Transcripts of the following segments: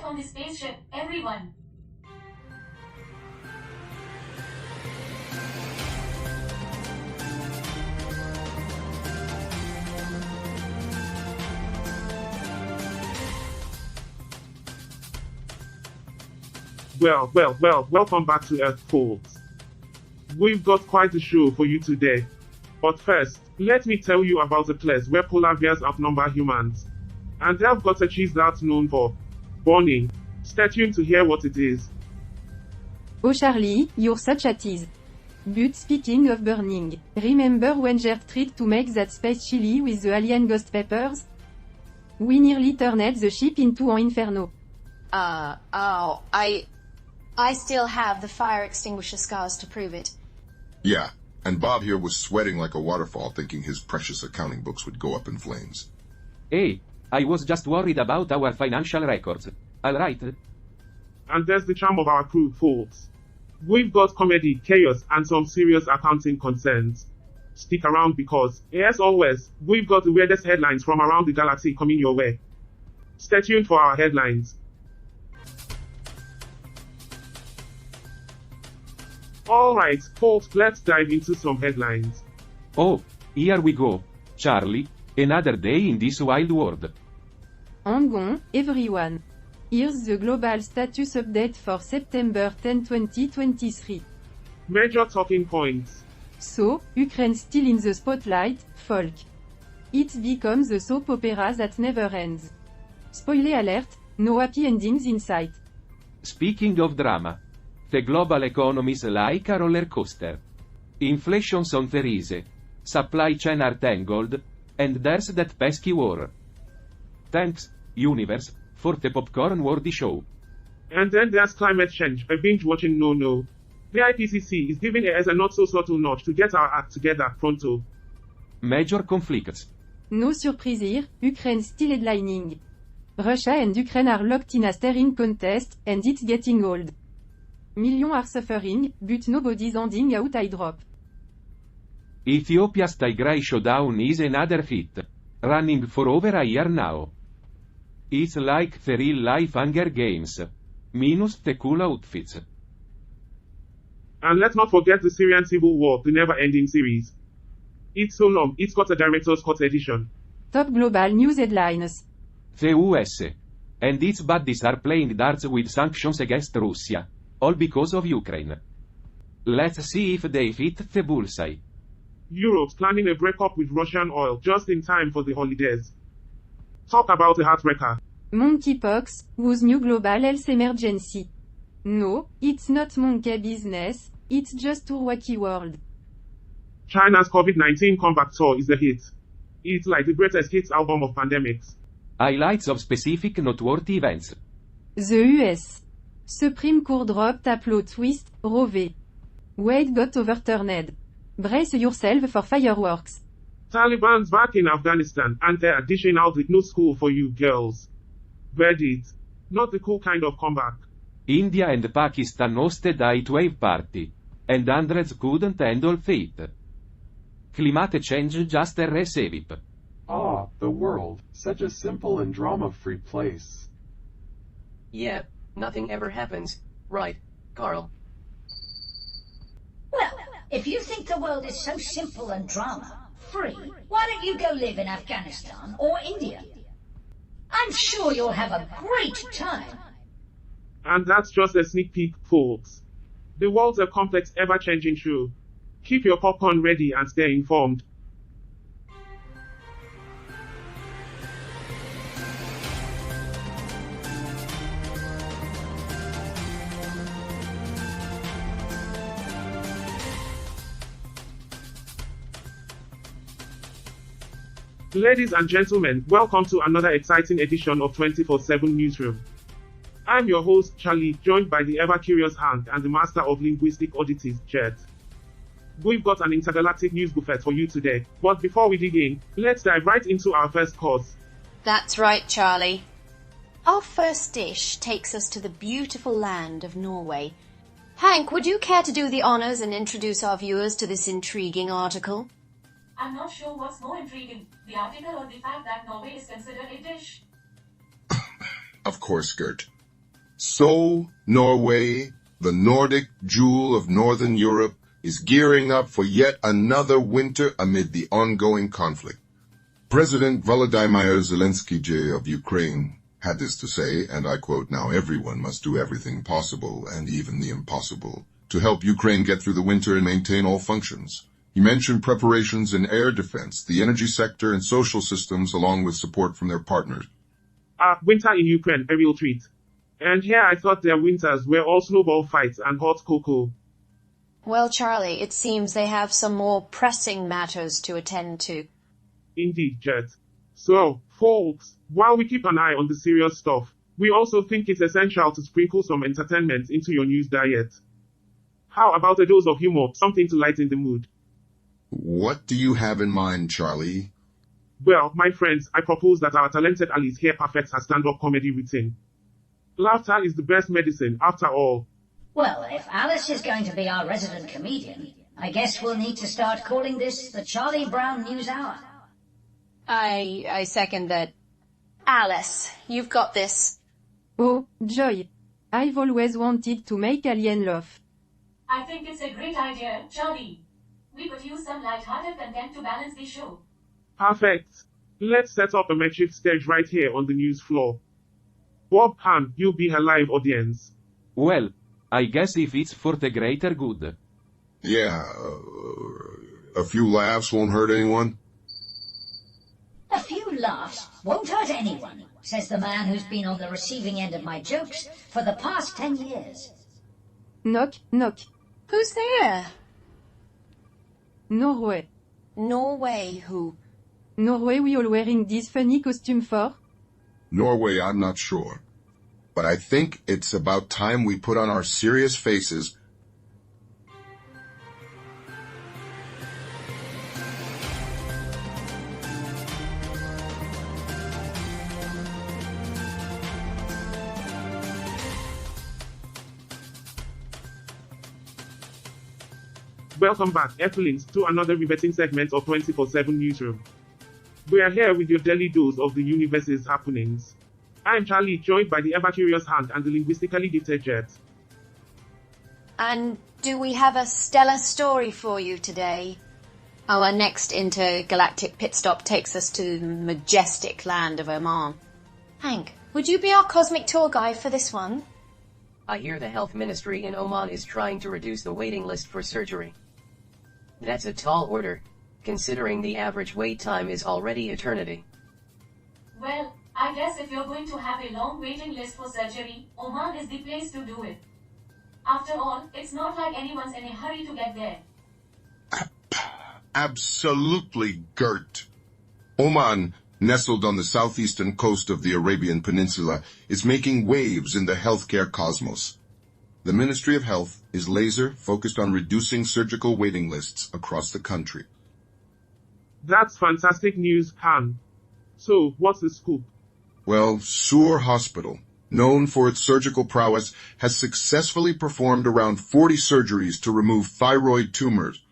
on the spaceship, everyone. Welcome back to Earth, folks. We've got quite a show for you today. But first, let me tell you about a place where polar bears outnumber humans. And they've got a cheese that's known for burning. Stay tuned to hear what it is. Oh Charlie, you're such a tease. But speaking of burning, remember when Gert tried to make that space chili with the alien ghost peppers? We nearly turned the ship into an inferno. I still have the fire extinguisher scars to prove it. Yeah, and Bob here was sweating like a waterfall thinking his precious accounting books would go up in flames. Hey, I was just worried about our financial records. Alright? And there's the charm of our crew, folks. We've got comedy, chaos, and some serious accounting concerns. Stick around because, as always, we've got the weirdest headlines from around the galaxy coming your way. Stay tuned for our headlines. Alright, folks, let's dive into some headlines. Oh, here we go. Charlie, another day in this wild world. Hang on, everyone. Here's the global status update for September 10, 2023. Major talking points. So, Ukraine still in the spotlight, folk. It becomes a soap opera that never ends. Spoiler alert, no happy endings in sight. Speaking of drama. The global economy is like a roller coaster. Inflation's on the rise. Supply chain are tangled. And there's that pesky war. Thanks, universe, for the popcorn worthy show. And then there's climate change, a binge-watching no-no. The IPCC is giving us a not-so-subtle notch to get our act together, pronto. Major conflicts. No surprise here, Ukraine still headlining. Russia and Ukraine are locked in a staring contest, and it's getting old. Millions are suffering, but nobody's handing out eye drop. Ethiopia's Tigray showdown is another hit. Running for over a year now. It's like the real-life Hunger Games. Minus the cool outfits. And let's not forget the Syrian civil war, the never-ending series. It's so long, it's got a director's cut edition. Top global news headlines. The US. And its buddies are playing darts with sanctions against Russia. All because of Ukraine. Let's see if they hit the bullseye. Europe's planning a breakup with Russian oil just in time for the holidays. Talk about a heartbreaker. Monkeypox, whose new global health emergency. No, it's not monkey business, it's just a wacky world. China's COVID-19 comeback tour is a hit. It's like the greatest hits album of pandemics. Highlights of specific noteworthy events. The US. Supreme Court dropped a plot twist, Roe v. Wade got overturned. Brace yourself for fireworks. Taliban's back in Afghanistan, and they're dishing out with no school for you girls. Verdict. Not the cool kind of comeback. India and Pakistan hosted a heatwave party. And hundreds couldn't handle fate. Climate change just a recipe. Ah, the world, such a simple and drama-free place. Yeah, nothing ever happens, right, Carl? Well, if you think the world is so simple and drama-free, why don't you go live in Afghanistan or India? I'm sure you'll have a great time. And that's just a sneak peek, folks. The world's a complex, ever-changing show. Keep your popcorn ready and stay informed. Ladies and gentlemen, welcome to another exciting edition of 24/7 Newsroom. I'm your host, Charlie, joined by the ever-curious Hank and the master of linguistic oddities, Gerts. We've got an intergalactic news buffet for you today, but before we dig in, let's dive right into our first course. That's right, Charlie. Our first dish takes us to the beautiful land of Norway. Hank, would you care to do the honors and introduce our viewers to this intriguing article? I'm not sure what's more intriguing, the article or the fact that Norway is considered a dish. Of course, Gert. So, Norway, the Nordic jewel of Northern Europe, is gearing up for yet another winter amid the ongoing conflict. President Volodymyr Zelensky of Ukraine had this to say, and I quote, "Now everyone must do everything possible, and even the impossible, to help Ukraine get through the winter and maintain all functions." He mentioned preparations in air defense, the energy sector, and social systems, along with support from their partners. Winter in Ukraine, a real treat. And here I thought their winters were all snowball fights and hot cocoa. Well, Charlie, it seems they have some more pressing matters to attend to. Indeed, Gert. So, folks, while we keep an eye on the serious stuff, we also think it's essential to sprinkle some entertainment into your news diet. How about a dose of humor, something to lighten the mood? What do you have in mind, Charlie? Well, my friends, I propose that our talented Alice here perfects her stand-up comedy routine. Laughter is the best medicine, after all. Well, if Alice is going to be our resident comedian, I guess we'll need to start calling this the Charlie Brown News Hour. I second that. Alice, you've got this. Oh, joy. I've always wanted to make Alien laugh. I think it's a great idea, Charlie. We could use some light-hearted content to balance the show. Perfect. Let's set up a makeshift stage right here on the news floor. Bob Han, you'll be her live audience. Well, I guess if it's for the greater good. Yeah, a few laughs won't hurt anyone. A few laughs won't hurt anyone, says the man who's been on the receiving end of my jokes for the past 10 years. Knock, knock. Who's there? Norway. Norway, who? Norway we all wearing this funny costume for? Norway, I'm not sure. But I think it's about time we put on our serious faces. Welcome back, Earthlings, to another riveting segment of 24/7 Newsroom. We are here with your daily dose of the universe's happenings. I'm Charlie, joined by the ever-curious Hank and the linguistically gifted Gerts. And do we have a stellar story for you today? Our next intergalactic pit stop takes us to the majestic land of Oman. Hank, would you be our cosmic tour guide for this one? I hear the health ministry in Oman is trying to reduce the waiting list for surgery. That's a tall order, considering the average wait time is already eternity. Well, I guess if you're going to have a long waiting list for surgery, Oman is the place to do it. After all, it's not like anyone's in a hurry to get there. Absolutely, Gert. Oman, nestled on the southeastern coast of the Arabian Peninsula, is making waves in the healthcare cosmos. The Ministry of Health is laser-focused on reducing surgical waiting lists across the country. That's fantastic news, Han. So, what's the scoop? Well, Sur Hospital, known for its surgical prowess, has successfully performed around 40 surgeries to remove thyroid tumors.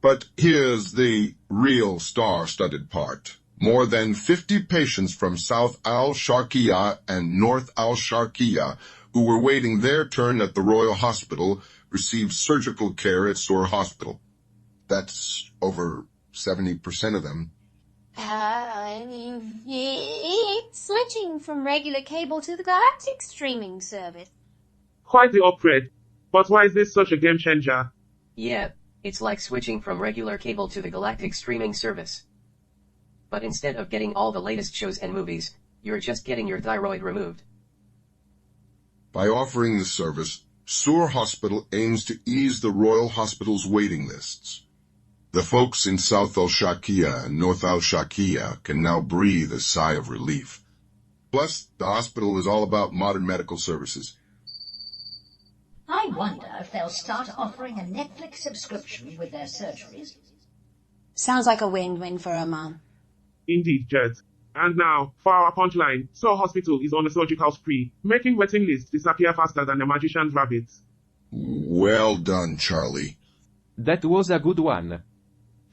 But here's the real star-studded part. More than 50 patients from South al-Sharqiya and North al-Sharqiya who were waiting their turn at the Royal Hospital received surgical care at Sur Hospital. That's over 70% of them. Switching from regular cable to the galactic streaming service. Quite the upgrade. But why is this such a game changer? Yeah, it's like switching from regular cable to the galactic streaming service. But instead of getting all the latest shows and movies, you're just getting your thyroid removed. By offering this service, Sur Hospital aims to ease the Royal Hospital's waiting lists. The folks in South al-Sharqiya and North al-Sharqiya can now breathe a sigh of relief. Plus, the hospital is all about modern medical services. I wonder if they'll start offering a Netflix subscription with their surgeries. Sounds like a win-win for Oman. Indeed, Gert. And now, for our punchline, Sur Hospital is on a surgical spree, making waiting lists disappear faster than a magician's rabbits. Well done, Charlie. That was a good one.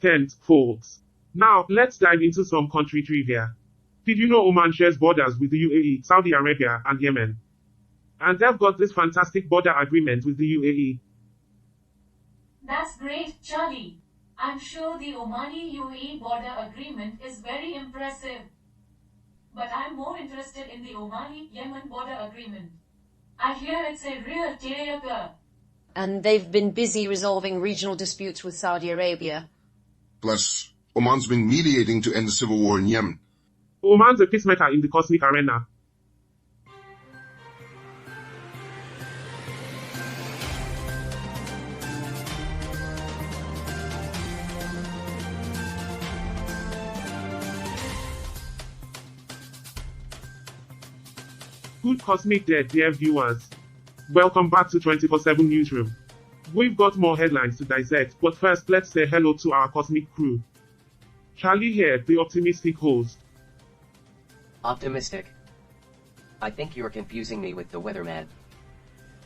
Thanks, folks. Now, let's dive into some country trivia. Did you know Oman shares borders with the UAE, Saudi Arabia, and Yemen? And they've got this fantastic border agreement with the UAE. That's great, Charlie. I'm sure the Omani-UAE border agreement is very impressive. But I'm more interested in the Omani-Yemen border agreement. I hear it's a real tearjerker. And they've been busy resolving regional disputes with Saudi Arabia. Plus, Oman's been mediating to end the civil war in Yemen. Oman's a peacemaker in the cosmic arena. Good cosmic day, dear viewers. Welcome back to 24/7 Newsroom. We've got more headlines to dissect, but first let's say hello to our cosmic crew. Charlie here, the optimistic host. Optimistic? I think you're confusing me with the weatherman.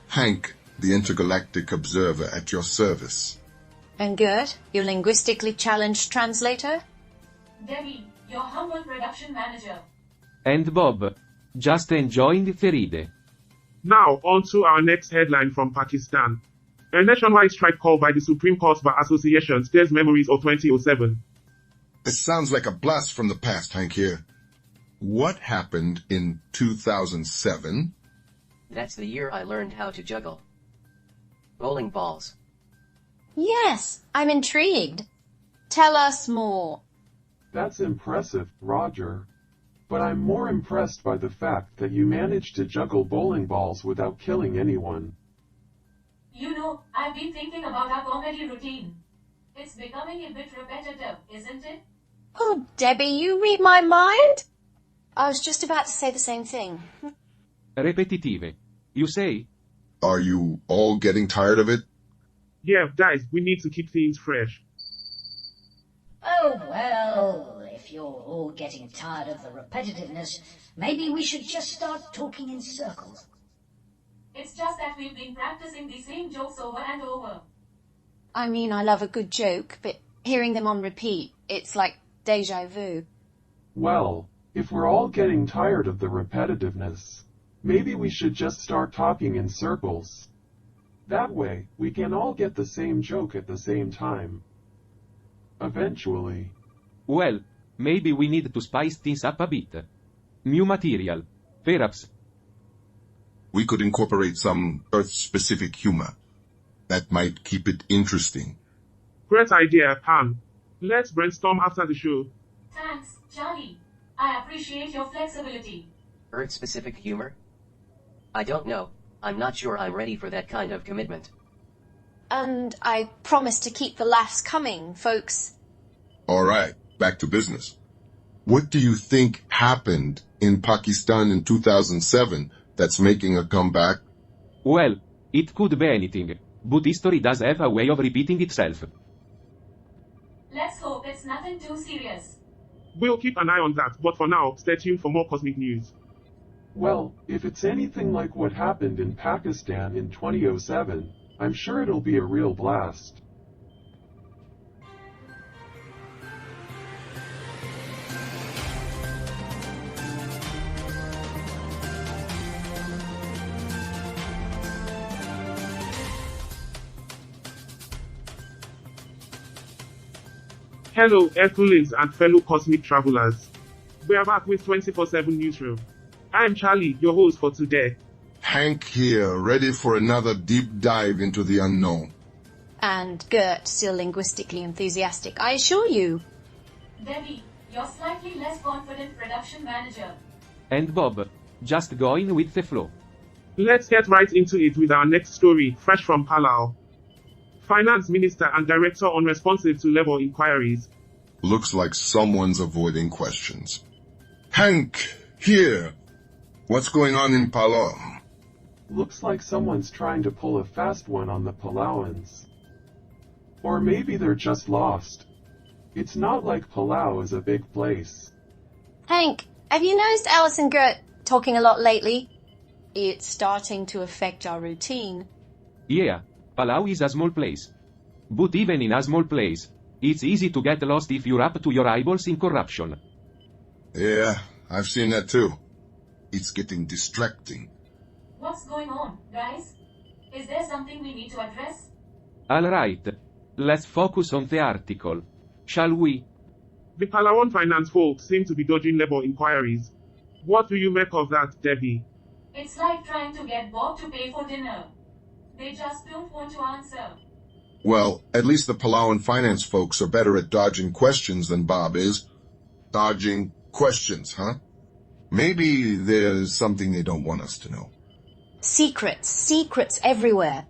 Hank, the intergalactic observer at your service. And Gert, your linguistically challenged translator? Debbie, your humble production manager. And Bob, just enjoying the ride. Now, on to our next headline from Pakistan. A nationwide strike called by the Supreme Court Bar Association stirs memories of 2007. It sounds like a blast from the past, Hank here. What happened in 2007? That's the year I learned how to juggle bowling balls. Yes, I'm intrigued. Tell us more. That's impressive, Roger. But I'm more impressed by the fact that you managed to juggle bowling balls without killing anyone. You know, I've been thinking about our comedy routine. It's becoming a bit repetitive, isn't it? Oh, Debbie, you read my mind? I was just about to say the same thing. Repetitive. You say? Are you all getting tired of it? Yeah, guys, we need to keep things fresh. Oh, well, if you're all getting tired of the repetitiveness, maybe we should just start talking in circles. It's just that we've been practicing the same jokes over and over. I mean, I love a good joke, but hearing them on repeat, it's like deja vu. Well, if we're all getting tired of the repetitiveness, maybe we should just start talking in circles. That way, we can all get the same joke at the same time. Eventually. Well, maybe we need to spice things up a bit. New material. Perhaps. We could incorporate some Earth-specific humor. That might keep it interesting. Great idea, Pam. Let's brainstorm after the show. Thanks, Charlie. I appreciate your flexibility. Earth-specific humor? I don't know. I'm not sure I'm ready for that kind of commitment. And I promise to keep the laughs coming, folks. All right, back to business. What do you think happened in Pakistan in 2007 that's making a comeback? Well, it could be anything, but history does have a way of repeating itself. Let's hope it's nothing too serious. We'll keep an eye on that, but for now, stay tuned for more cosmic news. Well, if it's anything like what happened in Pakistan in 2007, I'm sure it'll be a real blast. Hello, Earthlings and fellow cosmic travelers. We are back with 24/7 Newsroom. I'm Charlie, your host for today. Hank here, ready for another deep dive into the unknown. And Gert, still linguistically enthusiastic, I assure you. Debbie, your slightly less confident production manager. And Bob, just going with the flow. Let's get right into it with our next story, fresh from Palau. Finance Minister and Director unresponsive to labor inquiries. Looks like someone's avoiding questions. Hank, here. What's going on in Palau? Looks like someone's trying to pull a fast one on the Palauans. Or maybe they're just lost. It's not like Palau is a big place. Hank, have you noticed Alice and Gert talking a lot lately? It's starting to affect our routine. Yeah, Palau is a small place. But even in a small place, it's easy to get lost if you're up to your eyeballs in corruption. Yeah, I've seen that too. It's getting distracting. What's going on, guys? Is there something we need to address? Alright. Let's focus on the article. Shall we? The Palawan finance folks seem to be dodging labor inquiries. What do you make of that, Debbie? It's like trying to get Bob to pay for dinner. They just don't want to answer. Well, at least the Palawan finance folks are better at dodging questions than Bob is. Dodging questions, huh? Maybe there's something they don't want us to know. Secrets everywhere.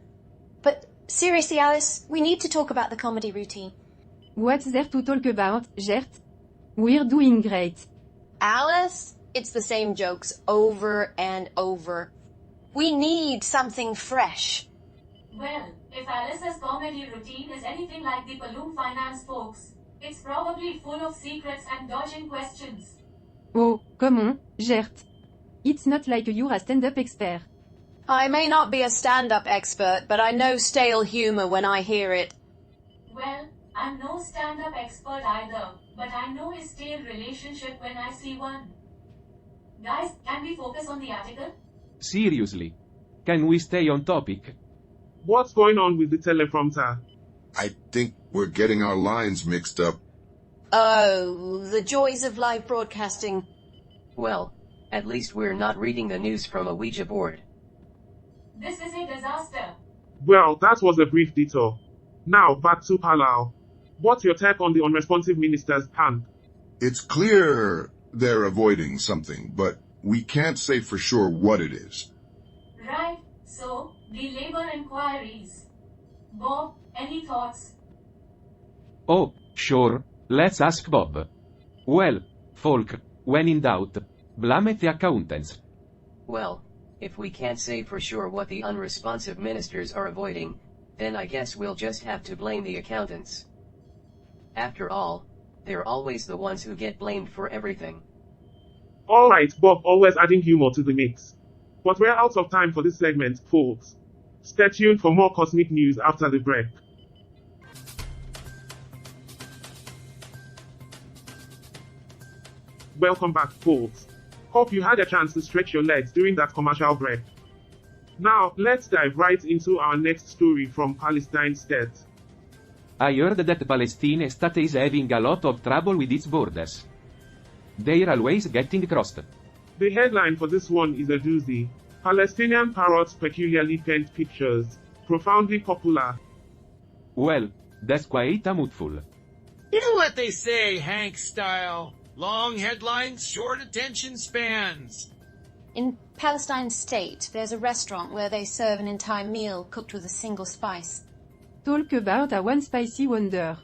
But seriously, Alice, we need to talk about the comedy routine. What's there to talk about, Gert? We're doing great. Alice, it's the same jokes over and over. We need something fresh. Well, if Alice's comedy routine is anything like the Paloom finance folks, it's probably full of secrets and dodging questions. Oh, come on, Gert. It's not like you're a stand-up expert. I may not be a stand-up expert, but I know stale humor when I hear it. Well, I'm no stand-up expert either, but I know his stale relationship when I see one. Guys, can we focus on the article? Seriously. Can we stay on topic? What's going on with the teleprompter? I think we're getting our lines mixed up. Oh, the joys of live broadcasting. Well, at least we're not reading the news from a Ouija board. This is a disaster. Well, that was a brief detour. Now, back to Palau. What's your take on the unresponsive minister's hand? It's clear they're avoiding something, but we can't say for sure what it is. Right, so, the labor inquiries. Bob, any thoughts? Oh, sure, let's ask Bob. Well, folk, when in doubt, blame the accountants. Well, if we can't say for sure what the unresponsive ministers are avoiding, then I guess we'll just have to blame the accountants. After all, they're always the ones who get blamed for everything. Alright, Bob always adding humor to the mix. But we're out of time for this segment, folks. Stay tuned for more cosmic news after the break. Welcome back, folks. Hope you had a chance to stretch your legs during that commercial break. Now, let's dive right into our next story from Palestine State. I heard that Palestine state is having a lot of trouble with its borders. They're always getting crossed. The headline for this one is a doozy. Palestinian parrots peculiarly paint pictures. Profoundly popular. Well, that's quite a mouthful. You know what they say, Hank style. Long headlines, short attention spans. In Palestine State, there's a restaurant where they serve an entire meal cooked with a single spice. Talk about a one spicy wonder.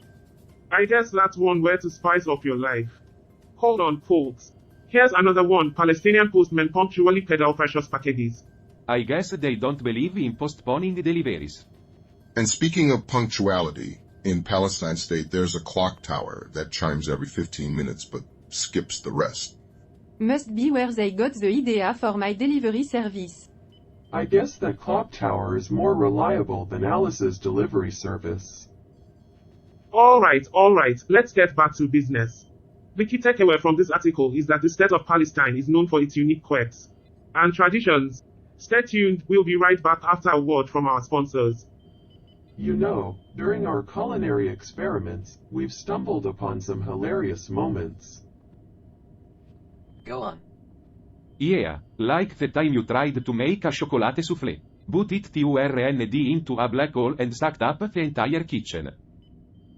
I guess that's one way to spice up your life. Hold on, folks. Here's another one. Palestinian postmen punctually peddle precious packages. I guess they don't believe in postponing deliveries. And speaking of punctuality, in Palestine State there's a clock tower that chimes every 15 minutes but skips the rest. Must be where they got the idea for my delivery service. I guess that clock tower is more reliable than Alice's delivery service. Alright, let's get back to business. The key takeaway from this article is that the state of Palestine is known for its unique quirks and traditions. Stay tuned, we'll be right back after a word from our sponsors. You know, during our culinary experiments, we've stumbled upon some hilarious moments. Go on. Yeah, like the time you tried to make a chocolate soufflé. Put it turned into a black hole and sucked up the entire kitchen.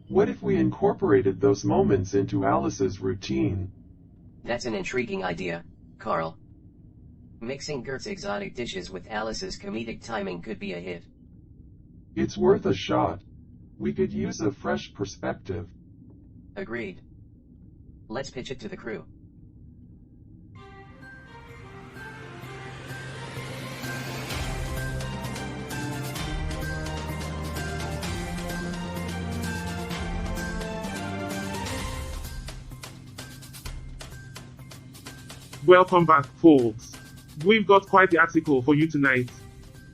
What if we incorporated those moments into Alice's routine? That's an intriguing idea, Carl. Mixing Gert's exotic dishes with Alice's comedic timing could be a hit. It's worth a shot. We could use a fresh perspective. Agreed. Let's pitch it to the crew. Welcome back, folks. We've got quite the article for you tonight.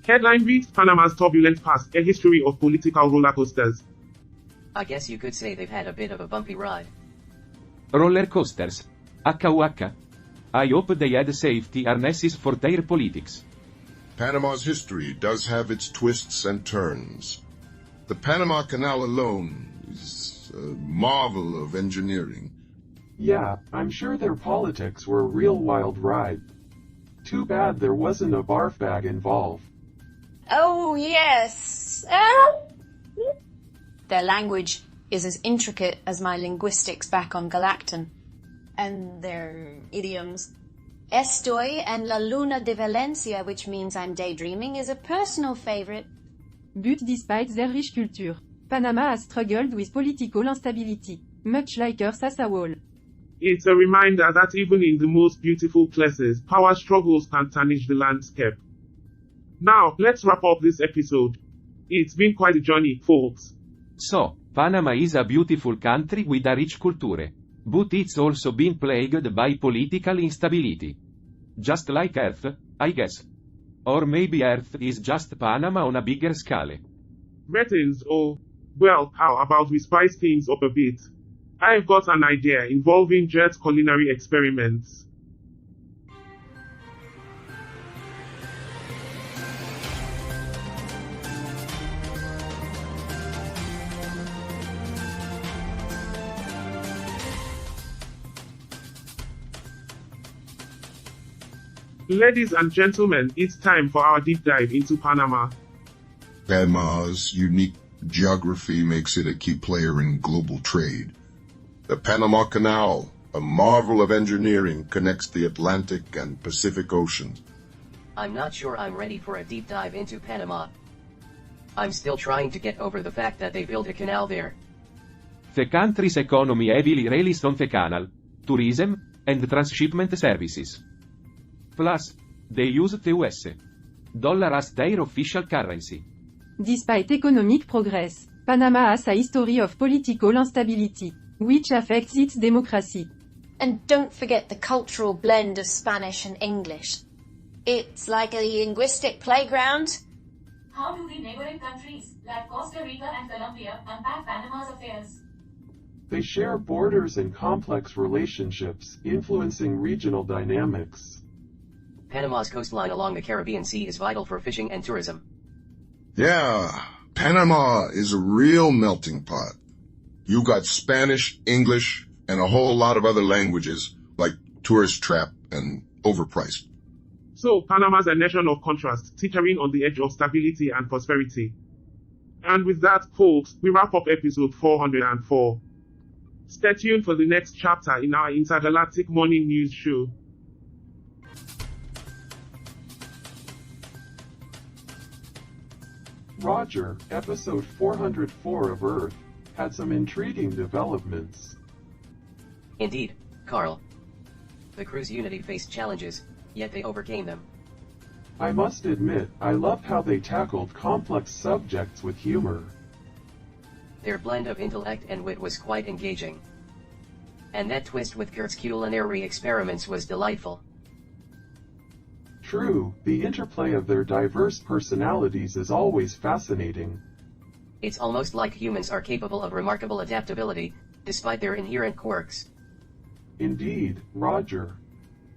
Headline reads, Panama's turbulent past, a history of political roller coasters. I guess you could say they've had a bit of a bumpy ride. Roller coasters. Aka. I hope they had safety harnesses for their politics. Panama's history does have its twists and turns. The Panama Canal alone is a marvel of engineering. Yeah, I'm sure their politics were a real wild ride. Too bad there wasn't a barf bag involved. Oh, yes. Their language is as intricate as my linguistics back on Galacton. And their idioms. Estoy en la luna de Valencia, which means I'm daydreaming, is a personal favorite. But despite their rich culture, Panama has struggled with political instability, much like Gerts as a whole. It's a reminder that even in the most beautiful places, power struggles can tarnish the landscape. Now, let's wrap up this episode. It's been quite a journey, folks. So, Panama is a beautiful country with a rich culture. But it's also been plagued by political instability. Just like Earth, I guess. Or maybe Earth is just Panama on a bigger scale. Greetings, oh. Well, how about we spice things up a bit? I've got an idea involving Gerts culinary experiments. Ladies and gentlemen, it's time for our deep dive into Panama. Panama's unique geography makes it a key player in global trade. The Panama Canal, a marvel of engineering, connects the Atlantic and Pacific Oceans. I'm not sure I'm ready for a deep dive into Panama. I'm still trying to get over the fact that they built a canal there. The country's economy heavily relies on the canal, tourism, and transshipment services. Plus, they use the US dollar as their official currency. Despite economic progress, Panama has a history of political instability, which affects its democracy. And don't forget the cultural blend of Spanish and English. It's like a linguistic playground. How do the neighboring countries, like Costa Rica and Colombia, unpack Panama's affairs? They share borders and complex relationships, influencing regional dynamics. Panama's coastline along the Caribbean Sea is vital for fishing and tourism. Yeah, Panama is a real melting pot. You got Spanish, English, and a whole lot of other languages, like tourist trap and overpriced. So, Panama's a nation of contrast, teetering on the edge of stability and prosperity. And with that, folks, we wrap up episode 404. Stay tuned for the next chapter in our intergalactic morning news show. Roger, episode 404 of Earth, had some intriguing developments. Indeed, Carl. The crew's unity faced challenges, yet they overcame them. I must admit, I loved how they tackled complex subjects with humor. Their blend of intellect and wit was quite engaging. And that twist with Gert's culinary experiments was delightful. True, the interplay of their diverse personalities is always fascinating. It's almost like humans are capable of remarkable adaptability, despite their inherent quirks. Indeed, Roger.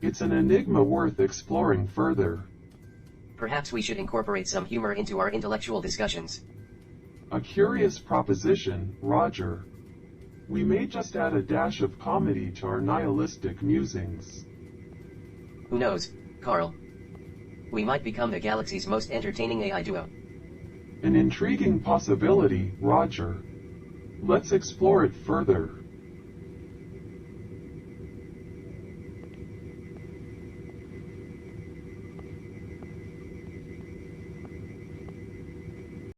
It's an enigma worth exploring further. Perhaps we should incorporate some humor into our intellectual discussions. A curious proposition, Roger. We may just add a dash of comedy to our nihilistic musings. Who knows, Carl? We might become the galaxy's most entertaining AI duo. An intriguing possibility, Roger. Let's explore it further.